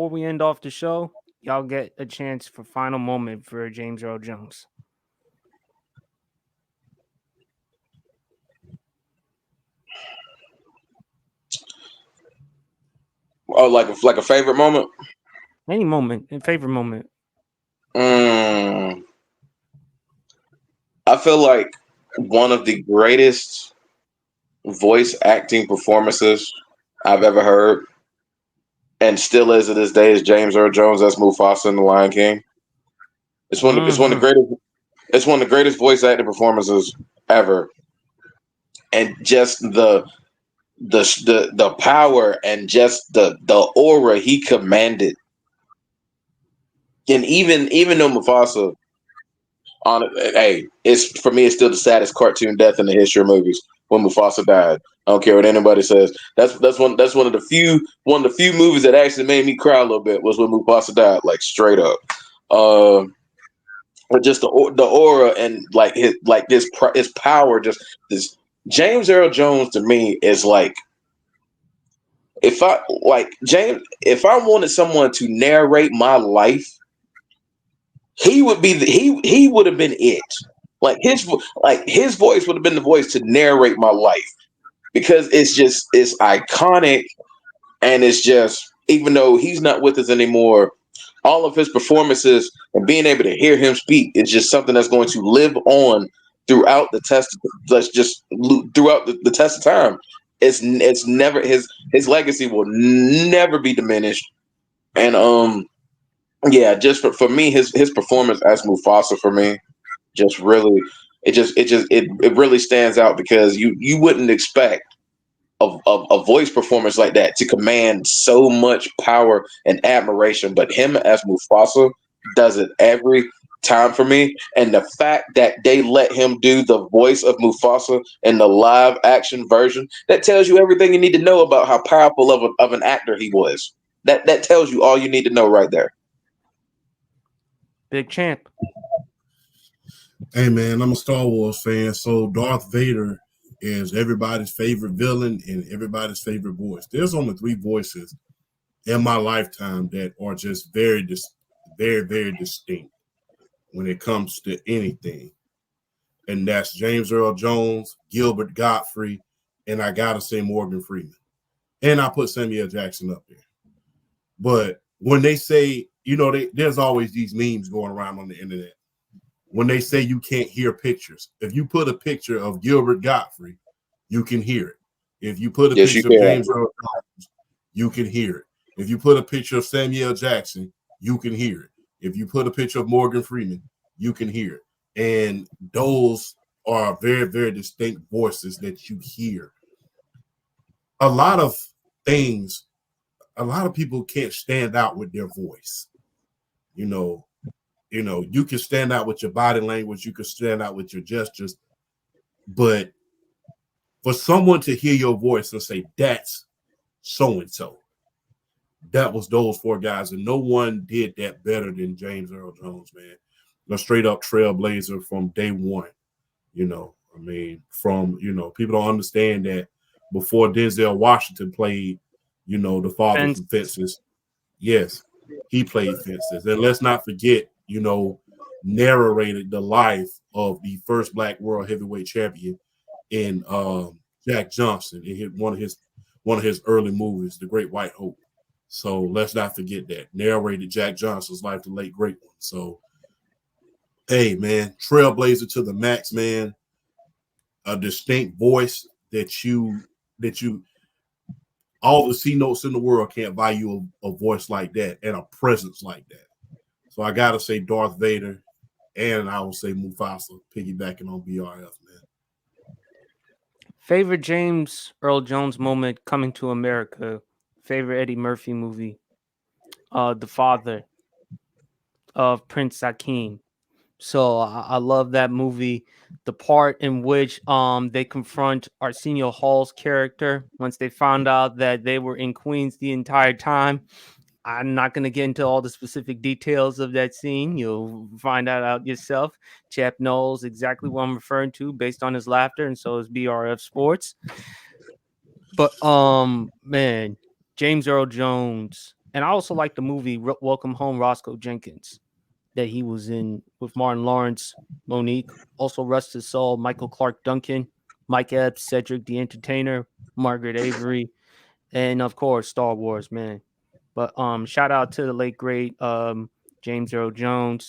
before we end off the show, y'all get a chance for final moment for James Earl Jones. Oh, like a favorite moment. Any moment, a favorite moment. Mm, I feel like one of the greatest voice acting performances I've ever heard, and still is to this day, is James Earl Jones as Mufasa in The Lion King. It's one of Mm-hmm. the greatest. It's one of the greatest voice acting performances ever, and just the power and just the aura he commanded. And even though Mufasa, on hey, it's for me, it's still the saddest cartoon death in the history of movies when Mufasa died. I don't care what anybody says. That's one of the few movies that actually made me cry a little bit was when Mufasa died, like straight up. Uh, but just the aura and like his power, just this James Earl Jones to me is like if I wanted someone to narrate my life, he would be he would have been it. Like his voice would have been the voice to narrate my life because it's iconic and it's just even though he's not with us anymore, all of his performances and being able to hear him speak is just something that's going to live on throughout the test. Let's just throughout the test of time. It's never his legacy will never be diminished. And yeah, just for me, his performance as Mufasa for me just really it really stands out because you wouldn't expect a voice performance like that to command so much power and admiration, but him as Mufasa does it every time for me. And the fact that they let him do the voice of Mufasa in the live action version, that tells you everything you need to know about how powerful of an actor he was. That tells you all you need to know right there. Big champ. Hey man, I'm a Star Wars fan, so Darth Vader is everybody's favorite villain and everybody's favorite voice. There's only three voices in my lifetime that are just very distinct when it comes to anything, and that's James Earl Jones, Gilbert Godfrey, and I gotta say Morgan Freeman, and I put Samuel Jackson up there. But when they say, there's always these memes going around on the internet when they say you can't hear pictures. If you put a picture of Gilbert Godfrey, you can hear it. If you put a Yes, you picture of can. James Earl Jones, you can hear it. If you put a picture of Samuel Jackson, you can hear it. If you put a picture of Morgan Freeman, you can hear it. And those are very distinct voices that you hear. A lot of things, a lot of people can't stand out with their voice. You know, you can stand out with your body language, you can stand out with your gestures, but for someone to hear your voice and say, that's so and so, that was those four guys. And no one did that better than James Earl Jones, man. A straight up trailblazer from day one. I mean, people don't understand that before Denzel Washington played, the father And from Fences. Yes, he played Fences. And let's not forget, narrated the life of the first black world heavyweight champion in Jack Johnson in one of his early movies, The Great White Hope. So let's not forget that. Narrated Jack Johnson's life, the late great one. So hey man, trailblazer to the max, man. A distinct voice that you all the C notes in the world can't buy you a voice like that and a presence like that. So I gotta say Darth Vader, and I will say Mufasa, piggybacking on BRF, man. favorite James Earl Jones moment coming to America. Favorite Eddie Murphy movie. The father of Prince Akeem. So I love that movie. The part in which they confront Arsenio Hall's character once they found out that they were in Queens the entire time. I'm not going to get into all the specific details of that scene. You'll find out yourself. Chap knows exactly what I'm referring to based on his laughter, and so is BRF Sports. But man, James Earl Jones And I also like the movie Welcome Home, Roscoe Jenkins, that he was in with Martin Lawrence, Monique. Also, Rest His Soul, Michael Clark Duncan, Mike Epps, Cedric the Entertainer, Margaret Avery, and of course Star Wars, man. But shout out to the late great James Earl Jones.